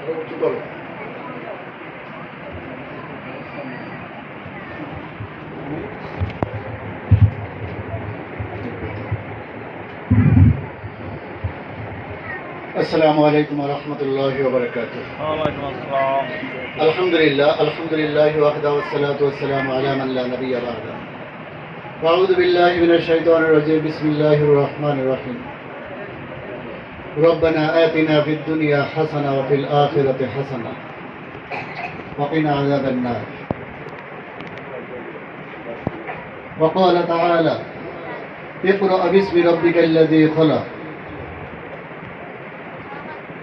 السلام عليكم ورحمة الله وبركاته. وعليكم السلام. الحمد لله وحده والصلاة والسلام على من لا نبي بعده. أعوذ بالله من الشيطان الرجيم. بسم الله الرحمن الرحيم. ربنا آتنا في الدنيا حسنة وفي الآخرة حسنة وقنا عذاب النار. وقال تعالى: اقرأ باسم ربك الذي خلق.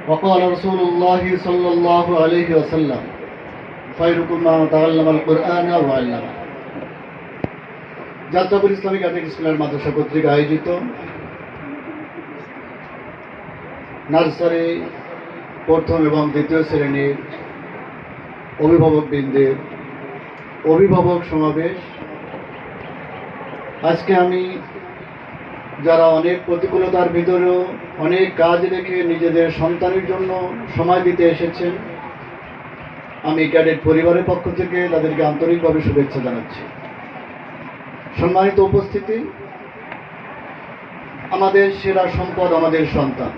وقال رسول الله صلى الله عليه وسلم: خيركم من تعلم القرآن وعلمه. Jatrapur Islamic আধুনিক স্কুলের মাদ্রাসা কর্তৃক আয়োজিত নার্সারি প্রথম এবং দ্বিতীয় শ্রেণীর অভিভাবকবৃন্দের অভিভাবক সমাবেশ। আজকে আমি যারা অনেক প্রতিকূলতার ভিতরেও অনেক কাজ রেখে নিজেদের সন্তানের জন্য সময় দিতে এসেছেন, আমি ক্যাডেট পরিবারের পক্ষ থেকে তাদেরকে আন্তরিকভাবে শুভেচ্ছা জানাচ্ছি। সম্মানিত উপস্থিতি, আমাদের সেরা সম্পদ আমাদের সন্তান।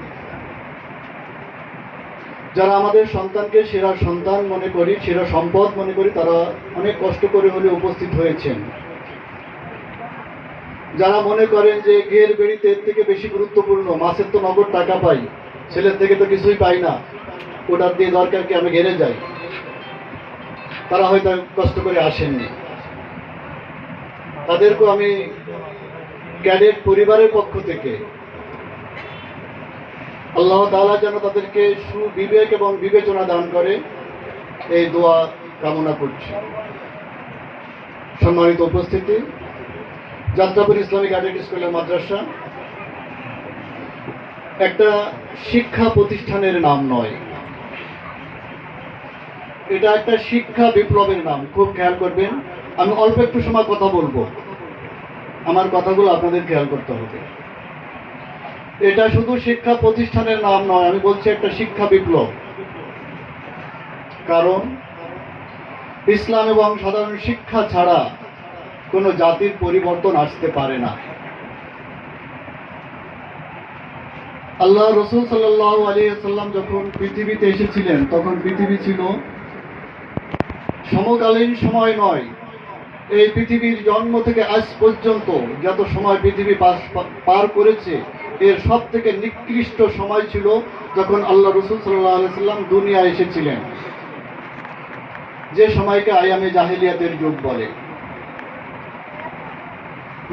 যারা আমাদের সন্তানকে সেরা সন্তান মনে করি, সেরা সম্পদ মনে করি, তারা অনেক কষ্ট করে হলে উপস্থিত হয়েছেন। যারা মনে করেন যে ঘের বেড়িতে এর থেকে বেশি গুরুত্বপূর্ণ, মাসের তো নগদ টাকা পাই, ছেলের থেকে তো কিছুই পাই না, ওটার দিয়ে দরকার কি আমি ঘেরে যাই, তারা হয়তো কষ্ট করে আসেননি। তাদেরকেও আমি ক্যাডেট পরিবারের পক্ষ থেকে আল্লাহ তাআলা যেন তাদেরকে সুবিবেক এবং বিবেচনা দান করে, এই দোয়া কামনা করছি। সম্মানিত উপস্থিতি, যাত্রাপুর ইসলামিক আধুনিক স্কুলের মাদ্রাসা একটা শিক্ষা প্রতিষ্ঠানের নাম নয়, এটা একটা শিক্ষা বিপ্লবের নাম। খুব খেয়াল করবেন, আমি অল্প একটু সময় কথা বলবো, আমার কথাগুলো আপনাদের খেয়াল করতে হবে। এটা শুধু শিক্ষা প্রতিষ্ঠানের নাম নয়, আমি বলছি একটা শিক্ষা বিপ্লব। কারণ ইসলাম এবং সাধারণ শিক্ষা ছাড়া কোনো জাতির পরিবর্তন আসতে পারে না। আল্লাহ রসুল সাল্লাল্লাহু আলাইহি ওয়াসাল্লাম যখন পৃথিবীতে এসেছিলেন, তখন পৃথিবী ছিল সমকালীন সময় নয়। এই পৃথিবীর জন্ম থেকে আজ পর্যন্ত যত সময় পৃথিবী পার করেছে, এর সব থেকে নিকৃষ্ট সময় ছিল যখন আল্লাহ রসুল সাল্লাল্লাহু আলাইহি ওয়াসাল্লাম দুনিয়া এসেছিলেন, যে সময়কে আয়ামে জাহেলিয়াতের যুগ বলে।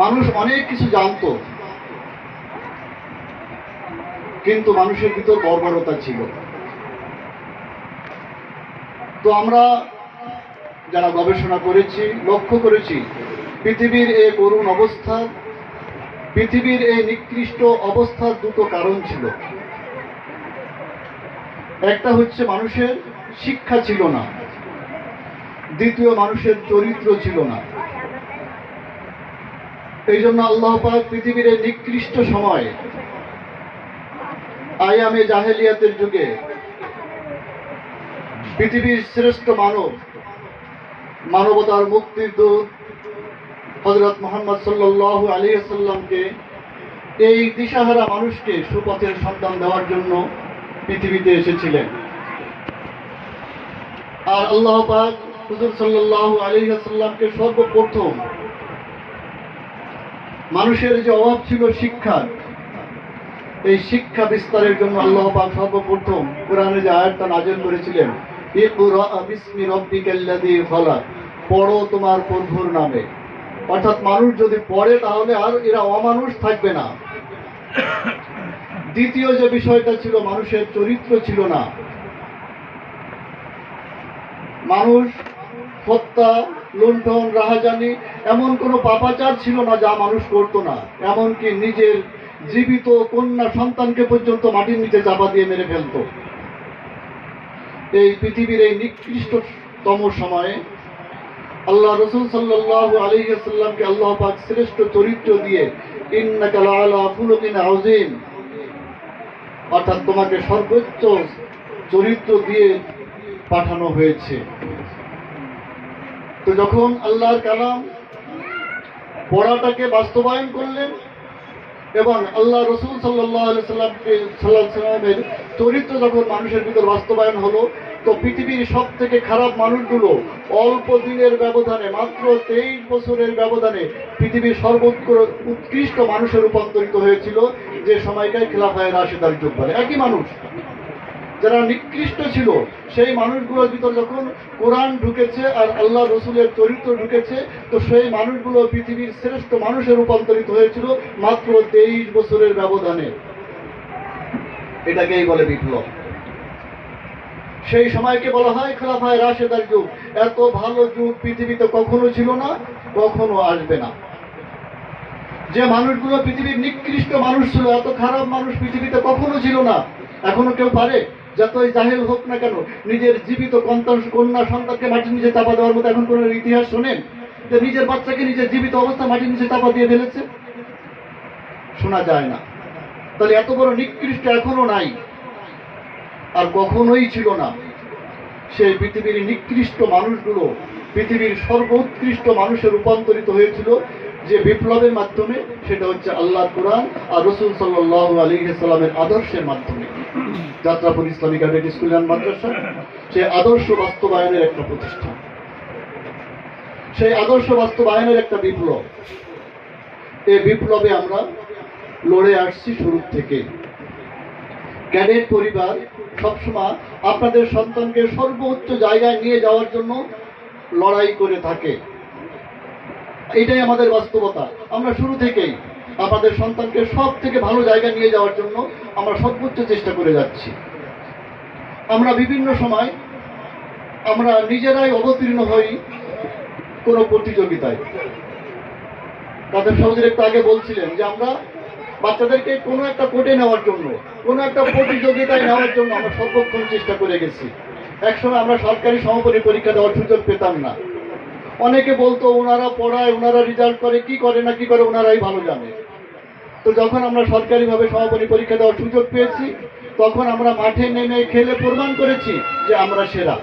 মানুষ অনেক কিছু জানত, কিন্তু মানুষের ভিতর বর্বরতা ছিল। তো আমরা যারা গবেষণা করেছি, লক্ষ্য করেছি পৃথিবীর এই করুণ অবস্থা, পৃথিবীর এই নিকৃষ্ট অবস্থার দুটো কারণ ছিল। একটা হচ্ছে মানুষের শিক্ষা ছিল না, দ্বিতীয় মানুষের চরিত্র ছিল না। এই জন্য আল্লাহ পাক পৃথিবীর এই নিকৃষ্ট সময়, আয়ামে জাহেলিয়াতের যুগে, পৃথিবীর শ্রেষ্ঠ মানব, মানবতার মুক্তির দূত হযরত মুহাম্মদ সাল্লাল্লাহু আলাইহি ওয়াসাল্লামকে, এই দিশাহারা মানুষকে সুপথের সন্ধান দেওয়ার জন্য পৃথিবীতে এসেছিলেন। আর আল্লাহ পাক হুজুর সাল্লাল্লাহু আলাইহি ওয়াসাল্লামকে সর্বপ্রথম মানুষের যে অভাব ছিল শিক্ষার, এই শিক্ষা বিস্তারের জন্য আল্লাহ পাক সর্বপ্রথম কোরআনে যে আয়াতটা নাযিল করেছিলেন, ইকরা বিসমি রাব্বিকাল্লাযী খলাক, পড়ো তোমার প্রভুর নামে। অর্থাৎ মানুষ যদি পড়ে তাহলে আর এরা অমানুষ থাকবে না। দ্বিতীয় যে বিষয়টা ছিল, মানুষের চরিত্র ছিল না। মানুষ হত্যা, লুণ্ঠন, রাহাজানি, এমন কোনো পাপাচার ছিল না যা মানুষ করতো না। এমনকি নিজের জীবিত কন্যা সন্তানকে পর্যন্ত মাটির নিচে চাপা দিয়ে মেরে ফেলত। এই পৃথিবীর এই নিকৃষ্টতম সময়ে আল্লাহ রসুল সাল্লাল্লাহু আলাইহি ওয়াসাল্লামকে আল্লাহ পাক শ্রেষ্ঠ চরিত্র দিয়ে ইন্নাকা লাআলা খুলুকিন আযীম, অর্থাৎ তোমাকে সর্বোচ্চ চরিত্র দিয়ে পাঠানো হয়েছে। তো যখন আল্লাহর কালাম পড়াটাকে বাস্তবায়ন করলেন এবং আল্লাহ রসুল সাল্লামের চরিত্র যখন মানুষের ভিতর বাস্তবায়ন হলো, তো পৃথিবীর সব থেকে খারাপ মানুষগুলো অল্প দিনের ব্যবধানে, মাত্র 23 বছরের ব্যবধানে পৃথিবীর উৎকৃষ্ট মানুষে রূপান্তরিত হয়েছিল, যে সময়টায় খেলাফায়ে রাশেদার যুগ বলে। একই মানুষ যারা নিকৃষ্ট ছিল, সেই মানুষগুলোর ভিতর যখন কোরআন ঢুকেছে আর আল্লাহ রসুলের চরিত্র ঢুকেছে, তো সেই মানুষগুলো পৃথিবীর শ্রেষ্ঠ মানুষে রূপান্তরিত হয়েছিল মাত্র 23 বছরের ব্যবধানে। এটাকেই বলে বিপ্লব। সেই সময়কে বলা হয় খেলাফায়ে রাশেদার যুগ। এত ভালো যুগ পৃথিবীতে কখনো ছিল না, কখনো আসবে না। যে মানুষগুলো পৃথিবীর নিকৃষ্ট মানুষ ছিল, এত খারাপ মানুষ পৃথিবীতে কখনো ছিল না। এখনো কেউ পারে, যতই জাহেল হোক না কেন, নিজের জীবিত কন্যা সন্তানকে মাটির নিচে চাপা দেওয়ার মতো এখন কোন ইতিহাস শোনেন যে নিজের বাচ্চাকে নিজের জীবিত অবস্থা মাটির নিচে চাপা দিয়ে ফেলেছে? শোনা যায় না। তাহলে এত বড় নিকৃষ্ট এখনো নাই, আর কখনোই ছিল না। সেই পৃথিবীর নিকৃষ্ট মানুষগুলো পৃথিবীর সর্বোৎকৃষ্ট মানুষে রূপান্তরিত হয়েছিল যে বিপ্লবের মাধ্যমে, সেটা হচ্ছে আল্লাহর কোরআন আর রসুল সাল্লাল্লাহু আলাইহি সাল্লামের আদর্শের মাধ্যমে। Jatrapur Islamic Cadet School and Madrasa সেই আদর্শ বাস্তবায়নের একটা প্রতিষ্ঠান, সেই আদর্শ বাস্তবায়নের একটা বিপ্লব। এই বিপ্লবে আমরা লড়ে আসছি শুরু থেকে। ক্যাডেট পরিবার সবসময় আপনাদের সন্তানকে সর্বোচ্চ জায়গায় নিয়ে যাওয়ার জন্য লড়াই করে থাকে। এটাই আমাদের বাস্তবতা। আমরা শুরু থেকেই আপনাদের সন্তানকে সব থেকে ভালো জায়গায় নিয়ে যাওয়ার জন্য আমরা সর্বোচ্চ চেষ্টা করে যাচ্ছি। আমরা বিভিন্ন সময় আমরা নিজেরাই অবতীর্ণ হই কোনো প্রতিযোগিতায়। তাদের সহজে একটু আগে বলছিলেন যে আমরা বাচ্চাদেরকে কোনো একটা কোর্টে নেওয়ার জন্য, কোনো একটা প্রতিযোগিতায় নেওয়ার জন্য আমরা সর্বক্ষণ চেষ্টা করে গেছি। একসময় আমরা সরকারি সমাপনী পরীক্ষা দেওয়ার সুযোগ পেতাম না। অনেকে বলতো ওনারা পড়ায়, ওনারা রেজাল্ট করে, কি করে না কি করে ওনারাই ভালো জানে। তো যখন আমরা সরকারিভাবে সমাপনী পরীক্ষা দেওয়ার সুযোগ পেয়েছি, তখন আমরা মাঠে নেমে খেলে প্রমাণ করেছি যে আমরা সেরা।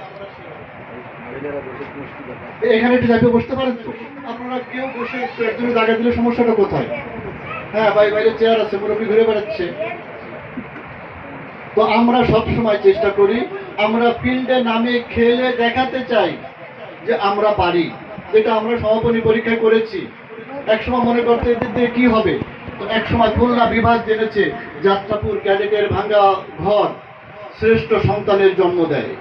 এখানে একটু জায়গায় বসতে পারেন তো আপনারা? কেউ বসে একটু একজনের জায়গা দিলে সমস্যাটা কোথায়? হ্যাঁ ভাই, বাইরে চেয়ার আছে, মুরব্বী ঘুরে বেড়াচ্ছে। তো আমরা সবসময় চেষ্টা করি, আমরা ফিল্ডে নামে খেলে দেখাতে চাই যে আমরা পারি, যেটা আমরা সমাপনী পরীক্ষায় করেছি। একসময় মনে করতে কি হবে, তো একসময় খুলনা বিভাগ জেনেছে যাত্রাপুর ক্যাডেটের ভাঙ্গা ঘর শ্রেষ্ঠ সন্তানের জন্ম দেয়।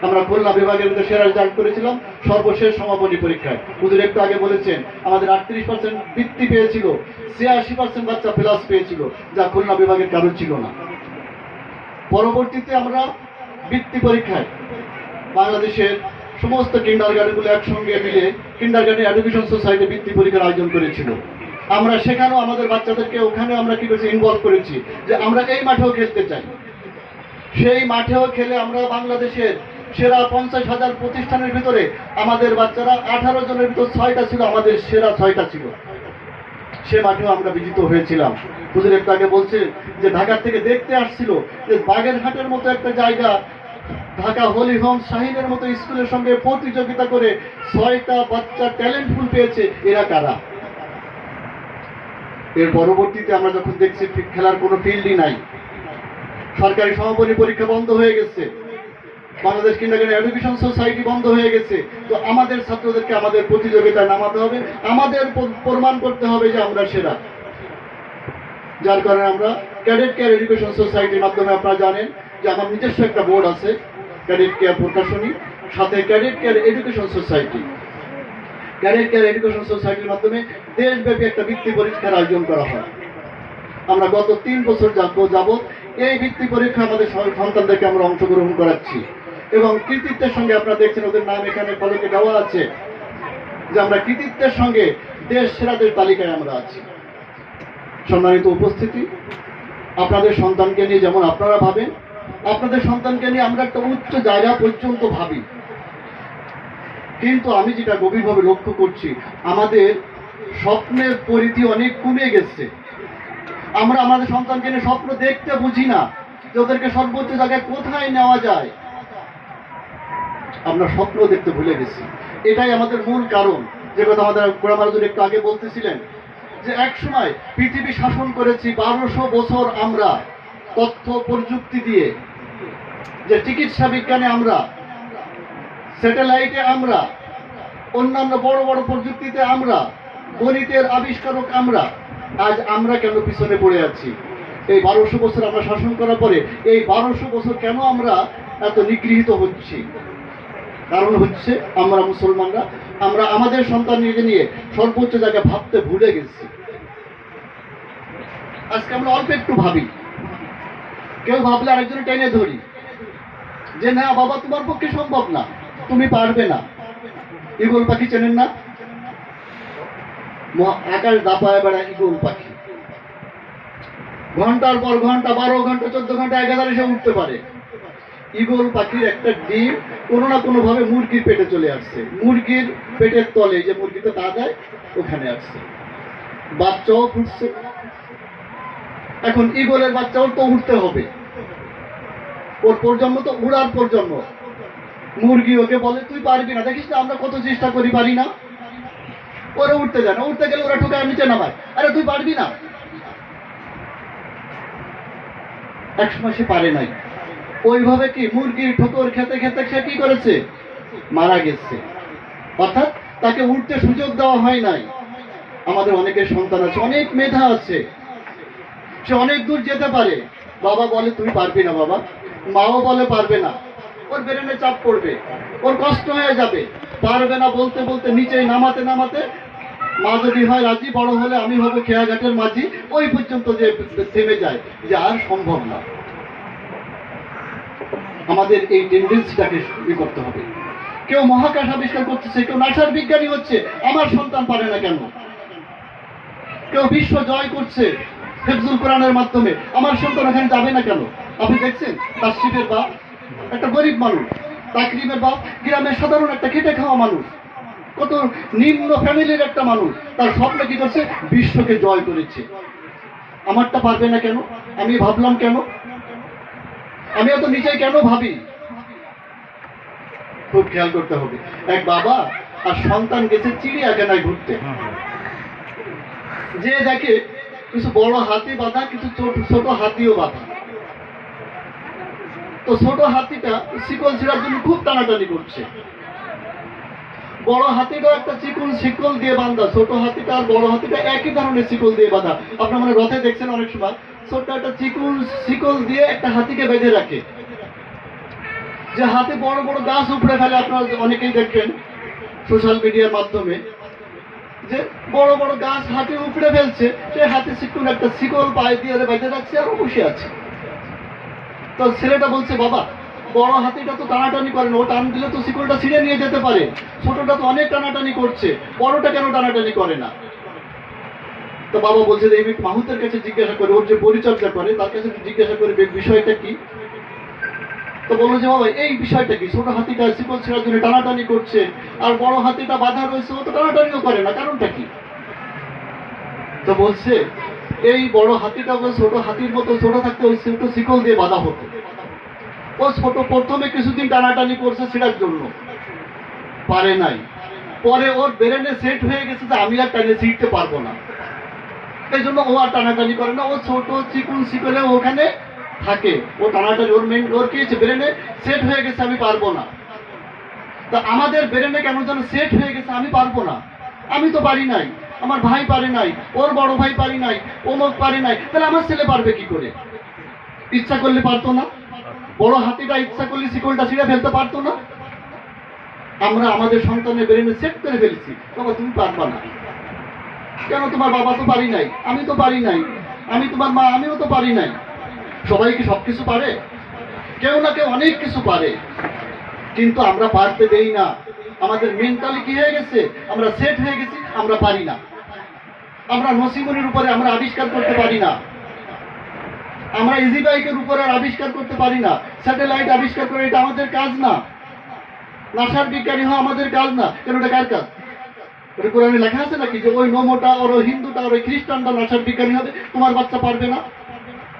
আমরা খুলনা বিভাগের মধ্যে সেরা রেজাল্ট করেছিলাম সর্বশেষ সমাপনী পরীক্ষায়। হুজুর একটু আগে বলেছেন আমাদের 38% বৃত্তি পেয়েছিল, 86% বাচ্চা প্লাস পেয়েছিল, যা খুলনা বিভাগের কারণ ছিল না। পরবর্তীতে আমরা বৃত্তি পরীক্ষায় বাংলাদেশের সমস্ত কিন্ডারগার্টেনগুলো একসঙ্গে মিলে কিন্ডারগার্টেন এডুকেশন সোসাইটি বৃত্তি পরীক্ষার আয়োজন করেছিল। আমরা সেখানেও আমাদের বাচ্চাদেরকে ওখানে আমরা কি করেছি, ইনভলভ করেছি যে আমরা এই মাঠেও খেলতে চাই। সেই মাঠেও খেলে আমরা বাংলাদেশের সেরা 50,000 প্রতিষ্ঠানের ভিতরে আমাদের বাচ্চারা 18 জনের ভিতর 6টা ছিল আমাদের সেরা 6টা ছিল। সে মাঠেও আমরা বিজিত হয়েছিলাম। হুজুর একটু আগে বলছে যে ঢাকা থেকে দেখতে আসছিল যে বাগেরহাটের মতো একটা জায়গা, ঢাকা হোলি হোম শাহিনের মতো স্কুলের সঙ্গে প্রতিযোগিতা করে 6টা বাচ্চা ট্যালেন্টফুল পেয়েছে। এরা কারা? এর পরবর্তীতে আমরা যখন দেখছি খেলার কোনো ফিল্ডই নাই, সরকারি সমাপনী পরীক্ষা বন্ধ হয়ে গেছে, বাংলাদেশ কিন্ডারগার্টেন এডুকেশন সোসাইটি বন্ধ হয়ে গেছে, তো আমাদের ছাত্রদেরকে আমাদের প্রতিযোগিতায় নামাতে হবে, আমাদের প্রমাণ করতে হবে যে আমরা সেরা। যার কারণে আমরা ক্যাডেট কেয়ার এডুকেশন সোসাইটির মাধ্যমে, আপনারা জানেন যে আমার নিজস্ব একটা বোর্ড আছে, ক্যাডেট কেয়ার প্রকাশনী, সাথে cadet care education society. Cadet care education সোসাইটির মাধ্যমে দেশব্যাপী একটা বৃত্তি পরীক্ষার আয়োজন করা হয়। আমরা গত 3 বছর যাবৎ এই বৃত্তি পরীক্ষা আমাদের সন্তানদেরকে আমরা অংশগ্রহণ করাচ্ছি এবং কৃতিত্বের সঙ্গে, আপনারা দেখছেন ওদের নাম এখানে ফলকে দেওয়া আছে যে আমরা কৃতিত্বের সঙ্গে দেশ সেরাদের তালিকায় আমরা আছি। সম্মানিত উপস্থিতি, আপনাদের সন্তানকে নিয়ে যেমন আপনারা ভাবেন, আপনাদের সন্তানকে নিয়ে আমরা একটা উচ্চ জায়গা পর্যন্ত ভাবি, কিন্তু আমি যেটা গভীরভাবে লক্ষ্য করছি, আমাদের স্বপ্নের পরিধি অনেক কমে গেছে। আমরা আমাদের সন্তানকে নিয়ে স্বপ্ন দেখতে বুঝি না, যে ওদেরকে সর্বোচ্চ জায়গায় কোথায় নেওয়া যায়। আমরা স্বপ্ন দেখতে ভুলে গেছি। এটাই আমাদের মূল কারণ, যে কথা আমাদের গোলাম আলাদুর একটু আগে বলতেছিলেন, যে এক সময় পৃথিবী শাসন করেছি 1200 বছর আমরা তথ্য প্রযুক্তি দিয়ে, যে চিকিৎসা বিজ্ঞানে আমরা, স্যাটেলাইটে আমরা, অন্যান্য বড় বড় প্রযুক্তিতে আমরা, গণিতের আবিষ্কারক আমরা। আজ আমরা কেন পিছনে পড়ে আছি? এই 1200 বছর আমরা শাসন করার পরে এই 1200 বছর কেন আমরা এত নিগৃহীত হচ্ছি? কারণ হচ্ছে আমরা মুসলমানরা, আমরা আমাদের সন্তানকে নিয়ে সর্বোচ্চ জায়গায় ভাবতে ভুলে গেছি। আজকে আমরা অল্প একটু ভাবি, কেউ ভাবলে আরেকজনে টেনে ধরি, যে না বাবা তোমার পক্ষে সম্ভব না, তুমি পারবে না। ঈগল পাখি চেনেন না? আকাশ দাপায় বেড়ায় ঈগল পাখি, ঘন্টার পর ঘন্টা, 12 ঘন্টা, 14 ঘন্টা, 1000 এসে উঠতে পারে। ঈগল পাখির একটা ডিম কোনো না কোনো ভাবে মুরগির পেটে চলে আসছে, মুরগির পেটের তলে যে মুরগিতে তা দেয় ওখানে আসছে, বাচ্চাও ফুটছে। এখন ঈগলের বাচ্চা ওর তো উঠতে হবে, ওর প্রজন্ম তো উড়ার প্রজন্ম। মুরগি ওকে বলে তুই পারবি না, দেখিস না আমরা কত চেষ্টা করি, পারি না। ওরা উঠতে যায় না, উঠতে গেলে ওরা ঠোকায় নিচে নামায়, আরে তুই পারবি না। একসময় সে পারে নাই। ওইভাবে কি মুরগির ঠোকর খেতে খেতে সে কি করেছে? মারা গেছে। অর্থাৎ তাকে উঠতে সুযোগ দেওয়া হয় নাই। আমাদের অনেকের সন্তান আছে, অনেক মেধা আছে, সে অনেক দূর যেতে পারে, বাবা বলে তুই পারবি না বাবা, মাও বলে পারবে না, ওর ব্রেনে চাপ পড়বে, ওর কষ্ট হয়ে যাবে, পারবে না বলতে বলতে নিচেই নামাতে নামাতে মা যদি হয় রাজি, বড় হলে আমি হব খেয়াঘাটের মাঝি, ওই পর্যন্ত যে থেমে যায়, যে আর সম্ভব না। আমাদের এই টেন্ডেন্সিটাকে করতে হবে। কেউ মহাকাশ আবিষ্কার করতেছে, কেউ নাসার বিজ্ঞানী হচ্ছে, আমার সন্তান পারে না কেন? কেউ বিশ্ব জয় করছে হিফজুল কোরআনের মাধ্যমে, আমার সন্তান এখানে যাবে না কেন? আপনি দেখছেন তাসরিফের বাপ একটা গরিব মানুষ, তাকরিমের বাপ গ্রামের সাধারণ একটা খেটে খাওয়া মানুষ, কত নিম্ন ফ্যামিলির একটা মানুষ, তার স্বপ্ন কি করছে? বিশ্বকে জয় করেছে। আমারটা পারবে না কেন? আমি ভাবলাম কেন? আমি এত নিজে কেন ভাবি? খুব খেয়াল করতে হবে। এক বাবা আর সন্তান গেছে চিড়িয়াখানায় ঘুরতে, যে দেখে কিছু বড় হাতি বাঁধা, কিছু ছোট হাতিও বাঁধা। তো ছোট হাতিটা শিকল ছেড়ার জন্য খুব টানাটানি করছে, বড় হাতিটাও একটা শিকল দিয়ে বাঁধা, ছোট হাতিটা আর বড় হাতিটা একই ধরনের শিকল দিয়ে বাঁধা। আপনার মানে রথে দেখছেন অনেক সময় ছোট্ট একটা শিকল দিয়ে একটা হাতিকে বেঁধে রাখে, যে হাতে বড় বড় গাছ উপড়ে ফেলে। আপনারা অনেকেই দেখবেন সোশ্যাল মিডিয়ার মাধ্যমে, যে বড় বড় গাছ হাতে উপড়ে ফেলছে, সে হাতে একটা শিকল পায়ে দিয়ে বেঁধে রাখছে আর বসে আছে। তো ছেলেটা বলছে বাবা বড় হাতিটা তো টানাটানি করে না, ও টান দিলে তো শিকলটা ছিঁড়ে নিয়ে যেতে পারে, ছোটটা তো অনেক টানাটানি করছে, বড়টা কেন টানাটানি করে না? তো বাবা বলছে যে এই মাহুতের কাছে জিজ্ঞাসা করে, ওর যে পরিচর্যা করে তার কাছে জিজ্ঞাসা করে বিষয়টা কি। তো বললো যে বাবা এই বিষয়টা কি, ছোট হাতিটা শিকল ছেড়ার জন্য টানাটানি করছে আর বড় হাতিটা বাধা রয়েছে, ও তো টানাটানিও করে না, কারণটা কি? তো বলছে এই বড় হাতিটা ছোট হাতির মতো ছোট থাকতে ওই ছোট শিকল দিয়ে বাধা হতো, ও ছোট প্রথমে কিছুদিন টানাটানি করছে ছেড়ার জন্য, পারে নাই, পরে ওর ব্রেনে সেট হয়ে গেছে যে আমি আর টানে ছিঁড়তে পারবো না, এই জন্য ও আর টানাটানি করে না, ও ছোট চিকুন শিকলে ওখানে থাকে, ও টানাটানি ওর কি হচ্ছে ব্রেনে সেট হয়ে গেছে আমি পারবো না। তা আমাদের ব্রেনে কেমন যেন সেট হয়ে গেছে আমি পারবো না, আমি তো পারি নাই, আমার ভাই পারে নাই, ওর বড় ভাই পারি নাই, অমুক পারে নাই, তাহলে আমার ছেলে পারবে কি করে? ইচ্ছা করলে পারতো না? বড় হাতিটা ইচ্ছা করলে শিকলটা ছিঁড়ে ফেলতে পারতো না? আমরা আমাদের সন্তানের ব্রেনে সেট করে ফেলছি, বাবা তুমি পারবা না কেন? তোমার বাবা তো পারি নাই, আমি তো পারি নাই, আমি তোমার মা, আমিও তো পারি নাই। সবাই কি সবকিছু পারে? কেউ না কেউ অনেক কিছু পারে, কিন্তু আমরা পারতে দেই না। আমাদের মেন্টালি কি হয়ে গেছে? আমরা সেট হয়ে গেছি, আমরা পারি না। আমরা নসিমনির উপরে আমরা আবিষ্কার করতে পারি না, আমরা ইজি বাইকের উপরে আবিষ্কার করতে পারি না, স্যাটেলাইট আবিষ্কার করে এটা আমাদের কাজ না, নাসার বিজ্ঞানী হওয়া আমাদের কাজ না। কেন এটা কার কাজ? ওটা কোরআনে লেখা আছে নাকি যে ওই নমোটা ওর ওই হিন্দুটা ওর ওই খ্রিস্টানটা নাসার বিজ্ঞানী হবে, তোমার বাচ্চা পারবে না?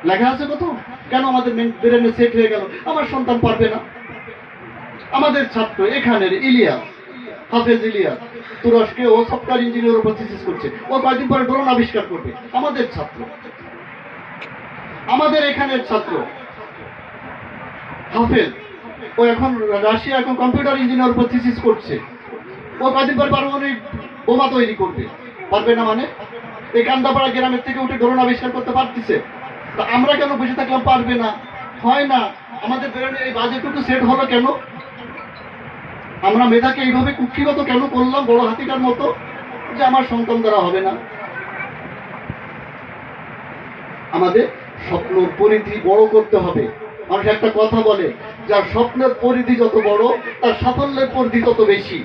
লেখা আছে কত? কেন আমাদের ব্রেনে সেট হয়ে গেল আমার সন্তান পারবে না? আমাদের ছাত্র এখানের ইলিয়াস, হাফেজ ইলিয়াস, তুরস্কে ও সফটওয়্যার ইঞ্জিনিয়ার উপর থিসিস করছে। ও কয়েকদিন পরে ড্রোন আবিষ্কার করবে। আমাদের ছাত্র, আমাদের এখানের ছাত্র হাফেজ, ও এখন রাশিয়া এখন কম্পিউটার ইঞ্জিনিয়ার উপর থিসিস করছে। ও কয়েকদিন পরে পারমাণবিক বোমা তৈরি করবে। পারবে না মানে? এই কান্দাপাড়া গ্রামের থেকে উঠে ড্রোন আবিষ্কার করতে পারতেছে। তা আমরা কেন বসে থাকলাম পারবে না? হয় না। আমাদের ব্রেনে এই বাজেটটুকু সেট হলো কেন? আমরা মেধাকে এইভাবে কুক্ষিগত কেন করলাম বড় হাতিটার মতো, যে আমার সন্তান দ্বারা হবে না? আমাদের স্বপ্নের পরিধি বড় করতে হবে। মানুষ একটা কথা বলে, যার স্বপ্নের পরিধি যত বড় তার সাফল্যের পরিধি তত বেশি।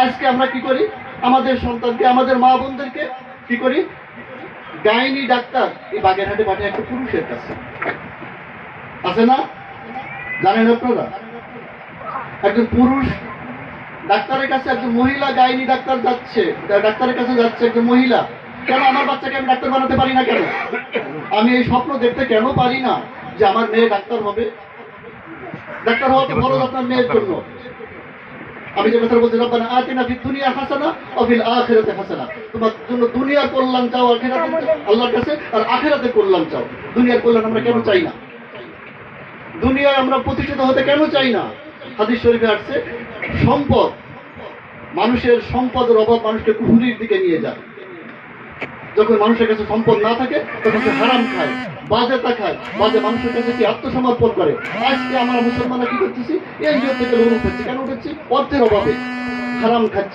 আজকে আমরা কি করি? আমাদের সন্তানকে, আমাদের মা বোনদেরকে কি করি? গাইনি ডাক্তার এই বাগেরহাটে পাঠিয়ে একটা পুরুষের কাছে, আছে না? জানেন আপনারা? একজন পুরুষ ডাক্তারের কাছে, একজন মহিলা গাইনি ডাক্তার যাচ্ছে, ডাক্তারের কাছে যাচ্ছে একজন মহিলা। কেন আমার বাচ্চাকে আমি ডাক্তার বানাতে পারি না? কেন আমি এই স্বপ্ন দেখতে কেন পারি না যে আমার মেয়ে ডাক্তার হবে? ডাক্তার হওয়া তো ফরজ আপনার মেয়ের জন্য। আমি যে কথা বলছি, রব্বানা আতিনা ফিদ দুনিয়া হাসানা ওয়া ফিল আখিরাতি হাসানা, তোমার জন্য দুনিয়ার কল্যাণ চাও আখিরাতে আল্লাহর কাছে, আর আখিরাতের কল্যাণ চাও। দুনিয়ার কল্যাণ আমরা কেন চাই না? দুনিয়ায় আমরা প্রতিষ্ঠিত হতে কেন চাই না? হাদিস শরীফে আসছে, সম্পদ, মানুষের সম্পদের অভাব মানুষকে কুফরির দিকে নিয়ে যায়। যখন মানুষের কাছে সম্পদ না থাকে তখন সে হারাম খায়, বাজেতা খায়, বাজে মানুষের কাছে কি আত্মসমর্পণ করে। আজকে আমরা মুসলমানরা কি করতেছি? এনজিও থেকে লোন উঠাচ্ছি। কেন উঠাচ্ছি? অর্থের অভাবে। হারাম খাচ্ছি।